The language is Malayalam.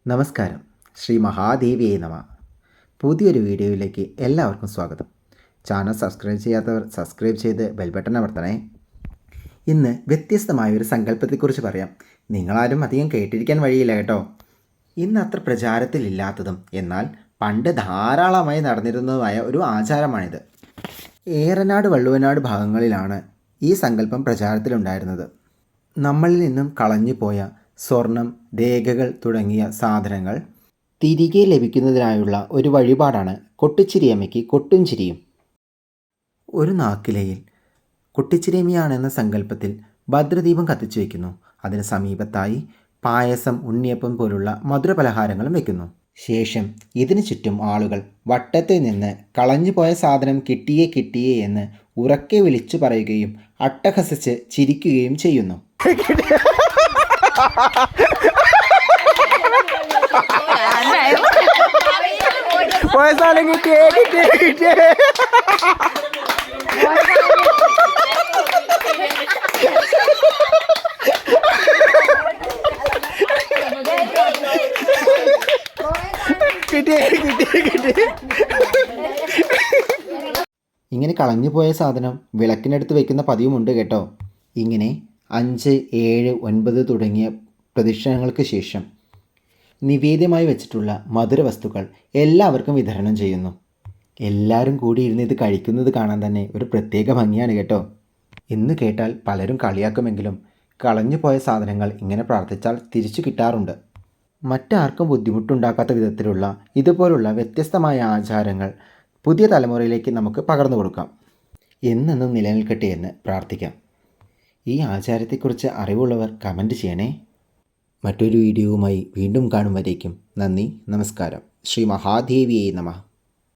നമസ്കാരം. ശ്രീ മഹാദേവിയെ നമ. പുതിയൊരു വീഡിയോയിലേക്ക് എല്ലാവർക്കും സ്വാഗതം. ചാനൽ സബ്സ്ക്രൈബ് ചെയ്യാത്തവർ സബ്സ്ക്രൈബ് ചെയ്ത് ബെൽ ബട്ടൺ അമർത്തണേ. ഇന്ന് വ്യത്യസ്തമായൊരു സങ്കല്പത്തെക്കുറിച്ച് പറയാം. നിങ്ങളാരും അധികം കേട്ടിരിക്കാൻ വഴിയില്ല കേട്ടോ. ഇന്ന് അത്ര പ്രചാരത്തിലില്ലാത്തതും എന്നാൽ പണ്ട് ധാരാളമായി നടന്നിരുന്നതുമായ ഒരു ആചാരമാണിത്. ഏറനാട് വള്ളുവനാട് ഭാഗങ്ങളിലാണ് ഈ സങ്കല്പം പ്രചാരത്തിലുണ്ടായിരുന്നത്. നമ്മളിൽ നിന്നും കളഞ്ഞുപോയ സ്വർണം, രേഖകൾ തുടങ്ങിയ സാധനങ്ങൾ തിരികെ ലഭിക്കുന്നതിനായുള്ള ഒരു വഴിപാടാണ് കൊട്ടിച്ചിരിയമ്മയ്ക്ക് കൊട്ടുംചിരിയും. ഒരു നാക്കിലയിൽ കൊട്ടിച്ചിരിയമ്മയാണെന്ന സങ്കല്പത്തിൽ ഭദ്രദീപം കത്തിച്ചു വയ്ക്കുന്നു. അതിന് സമീപത്തായി പായസം, ഉണ്ണിയപ്പം പോലുള്ള മധുരപലഹാരങ്ങളും വയ്ക്കുന്നു. ശേഷം ഇതിനു ചുറ്റും ആളുകൾ വട്ടത്തിൽ നിന്ന് കളഞ്ഞുപോയ സാധനം കിട്ടിയേ എന്ന് ഉറക്കെ വിളിച്ചു പറയുകയും അട്ടഹസിച്ച് ചിരിക്കുകയും ചെയ്യുന്നു. ഇങ്ങനെ കളഞ്ഞുപോയ സാധനം വിളക്കിനടുത്ത് വയ്ക്കുന്ന പതിവുമുണ്ട് കേട്ടോ. ഇങ്ങനെ 5, 7, 9 തുടങ്ങിയ പ്രദക്ഷിണങ്ങൾക്ക് ശേഷം നിവേദ്യമായി വെച്ചിട്ടുള്ള മധുര വസ്തുക്കൾ എല്ലാവർക്കും വിതരണം ചെയ്യുന്നു. എല്ലാവരും കൂടി ഇരുന്ന് ഇത് കഴിക്കുന്നത് കാണാൻ തന്നെ ഒരു പ്രത്യേക ഭംഗിയാണ് കേട്ടോ. എന്ന് കേട്ടാൽ പലരും കളിയാക്കുമെങ്കിലും കളഞ്ഞുപോയ സാധനങ്ങൾ ഇങ്ങനെ പ്രാർത്ഥിച്ചാൽ തിരിച്ചു കിട്ടാറുണ്ട്. മറ്റാർക്കും ബുദ്ധിമുട്ടുണ്ടാക്കാത്ത വിധത്തിലുള്ള ഇതുപോലുള്ള വ്യത്യസ്തമായ ആചാരങ്ങൾ പുതിയ തലമുറയിലേക്ക് നമുക്ക് പകർന്നു കൊടുക്കാം. എന്നെന്നും നിലനിൽക്കട്ടെ എന്ന് പ്രാർത്ഥിക്കാം. ഈ ആചാരത്തെക്കുറിച്ച് അറിവുള്ളവർ കമൻറ്റ് ചെയ്യണേ. മറ്റൊരു വീഡിയോവുമായി വീണ്ടും കാണും വരേക്കും നന്ദി, നമസ്കാരം. ശ്രീ മഹാദേവിയെ നമഃ.